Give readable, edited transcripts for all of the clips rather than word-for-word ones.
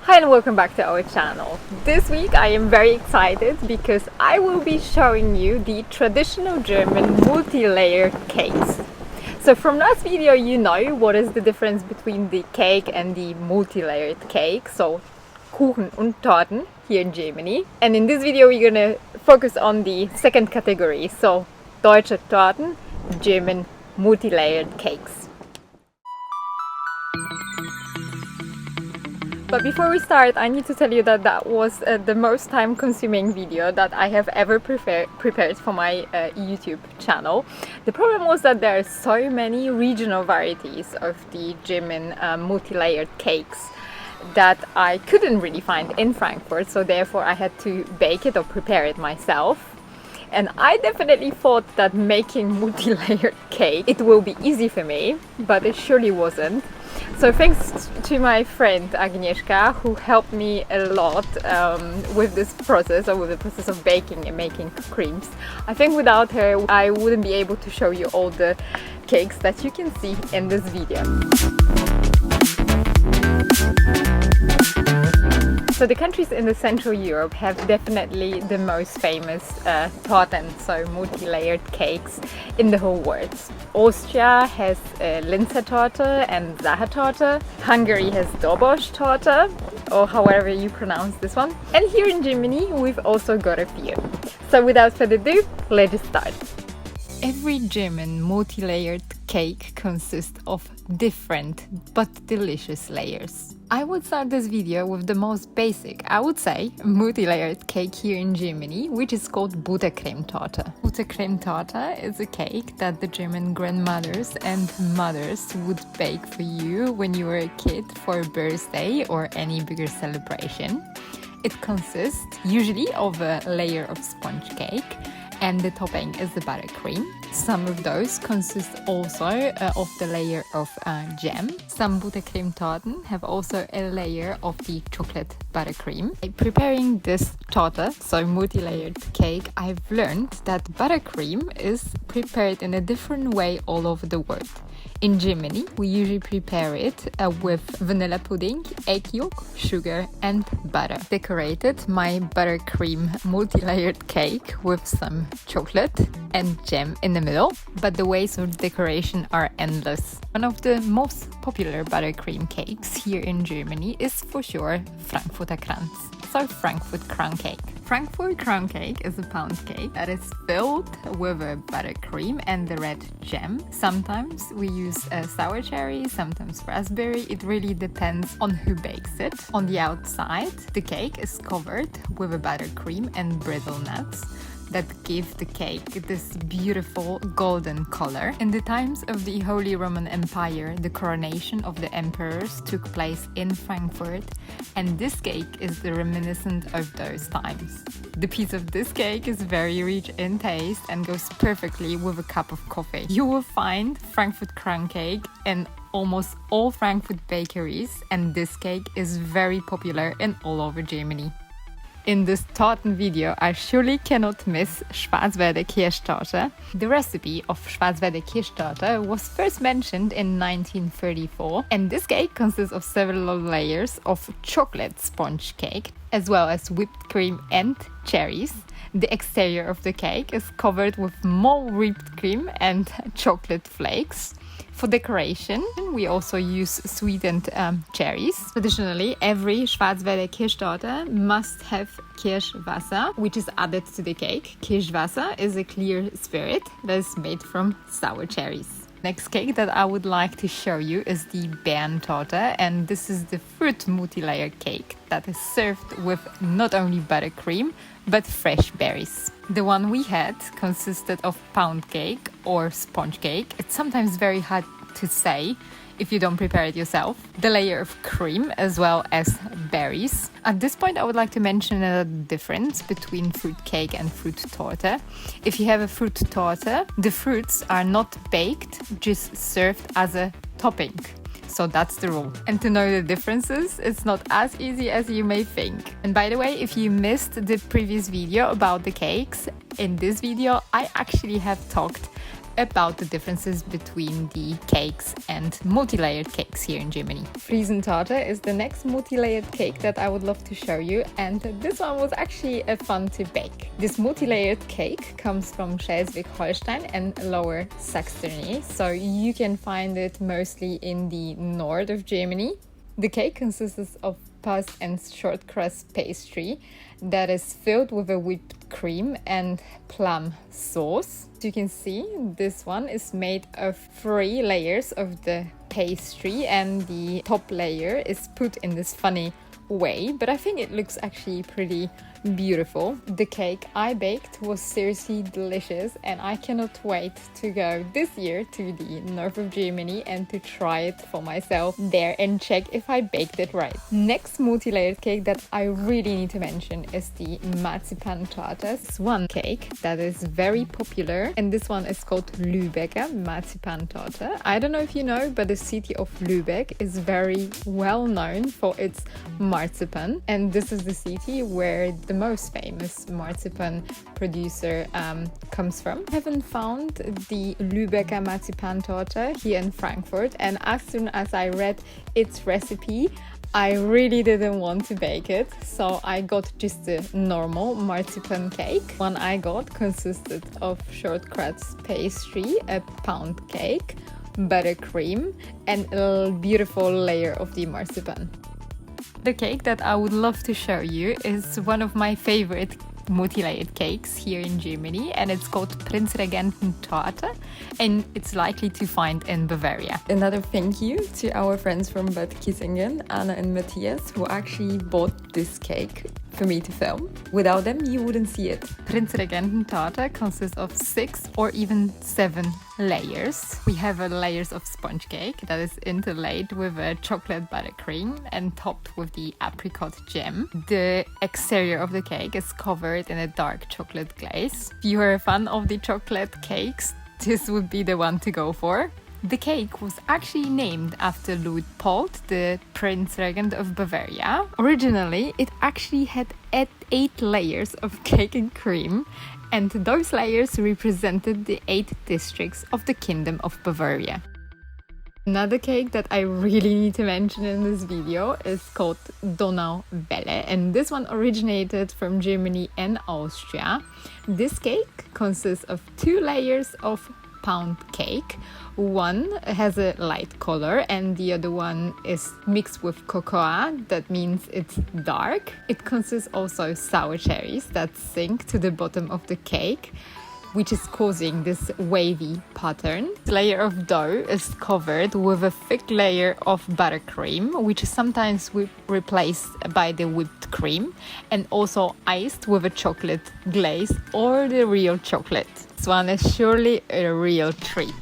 Hi and welcome back to our channel. This week I am very excited because I will be showing you the traditional German multi-layered cakes. So from last video you know what is the difference between the cake and the multi-layered cake, so Kuchen und Torten here in Germany. And in this video we're gonna focus on the second category, so Deutsche Torten, German multi-layered cakes. But before we start, I need to tell you that that was the most time-consuming video that I have ever prepared for my YouTube channel. The problem was that there are so many regional varieties of the German multi-layered cakes that I couldn't really find in Frankfurt, so therefore I had to bake it or prepare it myself. And I definitely thought that making multi-layered cake, it will be easy for me, but it surely wasn't. So thanks to my friend Agnieszka, who helped me a lot with this process, or with the process of baking and making creams. I think without her I wouldn't be able to show you all the cakes that you can see in this video. So the countries in the Central Europe have definitely the most famous Torten, so multi-layered cakes in the whole world. Austria has Linzer Torte and Sachertorte. Hungary has Dobos-Torte, or however you pronounce this one. And here in Germany we've also got a few. So without further ado, let's start. Every German multi-layered cake consists of different but delicious layers. I would start this video with the most basic, I would say, multi-layered cake here in Germany, which is called Buttercremetorte. Buttercremetorte is a cake that the German grandmothers and mothers would bake for you when you were a kid for a birthday or any bigger celebration. It consists usually of a layer of sponge cake, and the topping is the buttercream. Some of those consist also of the layer of jam. Some Buttercremetorten have also a layer of the chocolate buttercream. Preparing this torte, so multi-layered cake, I've learned that buttercream is prepared in a different way all over the world. In Germany, we usually prepare it with vanilla pudding, egg yolk, sugar and butter. Decorated my buttercream multi-layered cake with some chocolate and jam in the middle, but the ways of decoration are endless. One of the most popular buttercream cakes here in Germany is for sure Frankfurter Kranz, so Frankfurt crown cake. Frankfurt crown cake is a pound cake that is filled with a buttercream and the red jam. Sometimes we use sour cherry, sometimes raspberry. It really depends on who bakes it. On the outside, the cake is covered with a buttercream and brittle nuts that give the cake this beautiful golden color. In the times of the Holy Roman Empire, the coronation of the emperors took place in Frankfurt, and this cake is the reminiscent of those times. The piece of this cake is very rich in taste and goes perfectly with a cup of coffee. You will find Frankfurt crown cake in almost all Frankfurt bakeries, and this cake is very popular in all over Germany. In this Torten video, I surely cannot miss Schwarzwälder Kirschtorte. The recipe of Schwarzwälder Kirschtorte was first mentioned in 1934, and this cake consists of several layers of chocolate sponge cake, as well as whipped cream and cherries. The exterior of the cake is covered with more whipped cream and chocolate flakes. For decoration, we also use sweetened cherries. Traditionally, every Schwarzwälder Kirschtorte must have Kirschwasser, which is added to the cake. Kirschwasser is a clear spirit that is made from sour cherries. Next cake that I would like to show you is the Beeren Torte, and this is the fruit multi-layered cake that is served with not only buttercream but fresh berries. The one we had consisted of pound cake or sponge cake. It's sometimes very hard to say if you don't prepare it yourself. The layer of cream as well as berries. At this point I would like to mention a difference between fruit cake and fruit torte. If you have a fruit torte, the fruits are not baked, just served as a topping. So that's the rule. And to know the differences, it's not as easy as you may think. And by the way, if you missed the previous video about the cakes, in this video I actually have talked about the differences between the cakes and multi-layered cakes here in Germany. Friesentorte is the next multi-layered cake that I would love to show you, and this one was actually fun to bake. This multi-layered cake comes from Schleswig-Holstein and Lower Saxony, so you can find it mostly in the north of Germany. The cake consists of puff and short crust pastry that is filled with a whipped cream and plum sauce. As you can see, this one is made of 3 layers of the pastry, and the top layer is put in this funny way, but I think it looks actually pretty beautiful. The cake I baked was seriously delicious, and I cannot wait to go this year to the north of Germany and to try it for myself there and check if I baked it right. Next multi-layered cake that I really need to mention is the Marzipantorte. It's one cake that is very popular, and this one is called Lübecker Marzipantorte. I don't know if you know, but the city of Lübeck is very well known for its marzipan, and this is the city where the most famous marzipan producer comes from. I haven't found the Lübecker Marzipantorte here in Frankfurt, and as soon as I read its recipe, I really didn't want to bake it, so I got just the normal marzipan cake. One I got consisted of short crust pastry, a pound cake, buttercream, and a beautiful layer of the marzipan. The cake that I would love to show you is one of my favorite multi-layered cakes here in Germany, and it's called Prinzregententorte, and it's likely to find in Bavaria. Another thank you to our friends from Bad Kissingen, Anna and Matthias, who actually bought this cake for me to film. Without them, you wouldn't see it. Prinzregententorte consists of 6 or even 7 layers. We have layers of sponge cake that is interlaid with a chocolate buttercream and topped with the apricot jam. The exterior of the cake is covered in a dark chocolate glaze. If you are a fan of the chocolate cakes, this would be the one to go for. The cake was actually named after Luitpold, the Prince Regent of Bavaria. Originally, it actually had 8 layers of cake and cream, and those layers represented the 8 districts of the Kingdom of Bavaria. Another cake that I really need to mention in this video is called Donauwelle, and this one originated from Germany and Austria. This cake consists of 2 layers of pound cake. One has a light color and the other one is mixed with cocoa, that means it's dark. It consists also sour cherries that sink to the bottom of the cake, which is causing this wavy pattern. The layer of dough is covered with a thick layer of buttercream, which is sometimes replaced by the whipped cream, and also iced with a chocolate glaze or the real chocolate. This one is surely a real treat.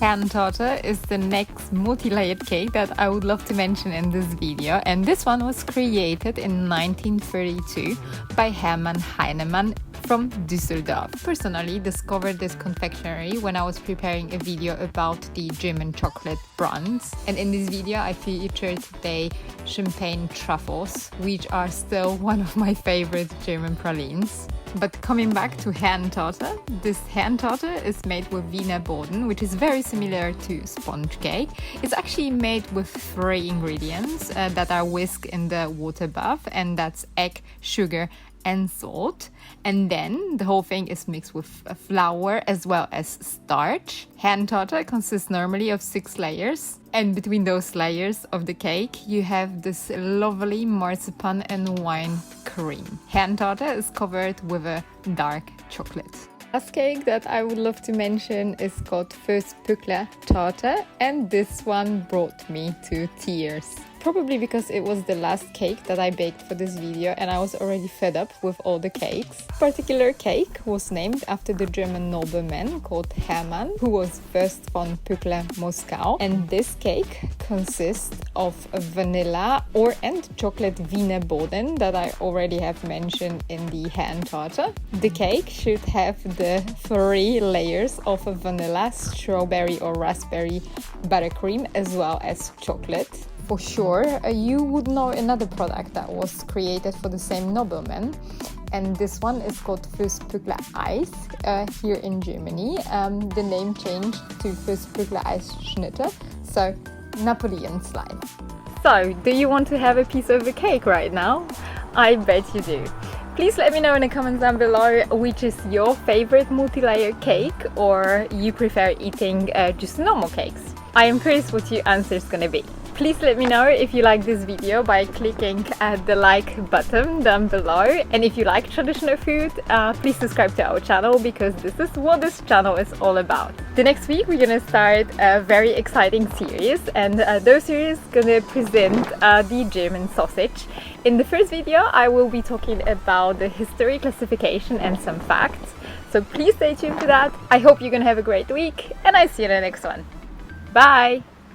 Herrentorte is the next multi-layered cake that I would love to mention in this video, and this one was created in 1932 by Hermann Heinemann from Düsseldorf. Personally discovered this confectionery when I was preparing a video about the German chocolate brands, and in this video I featured the champagne truffles, which are still one of my favorite German pralines. But coming back to Herrentorte, this Herrentorte is made with Wiener Boden, which is very similar to sponge cake. It's actually made with 3 ingredients that are whisked in the water bath, and that's egg, sugar and salt, and then the whole thing is mixed with flour as well as starch. Herrentorte consists normally of 6 layers, and between those layers of the cake you have this lovely marzipan and wine cream. Herrentorte is covered with a dark chocolate. Last cake that I would love to mention is called Fürst-Pückler-Torte, and this one brought me to tears. Probably because it was the last cake that I baked for this video and I was already fed up with all the cakes. This particular cake was named after the German nobleman called Hermann, who was Fürst von Pückler-Muskau, and this cake consists of vanilla and chocolate Wiener Boden that I already have mentioned in the Herrentorte. The cake should have the 3 layers of vanilla, strawberry or raspberry buttercream as well as chocolate. For sure, you would know another product that was created for the same nobleman. and this one is called Fürst-Pückler-Eis here in Germany. The name changed to Fürst-Pückler-Eis-Schnitte, so Napoleon style. So, do you want to have a piece of the cake right now? I bet you do. Please let me know in the comments down below which is your favorite multi-layered cake, or you prefer eating just normal cakes. I am curious what your answer is gonna be. Please let me know if you like this video by clicking the like button down below, and if you like traditional food, please subscribe to our channel, because this is what this channel is all about. The next week we're gonna start a very exciting series, and those series gonna present the German sausage. In the first video I will be talking about the history, classification and some facts, so please stay tuned for that. I hope you're gonna have a great week, and I see you in the next one. Bye!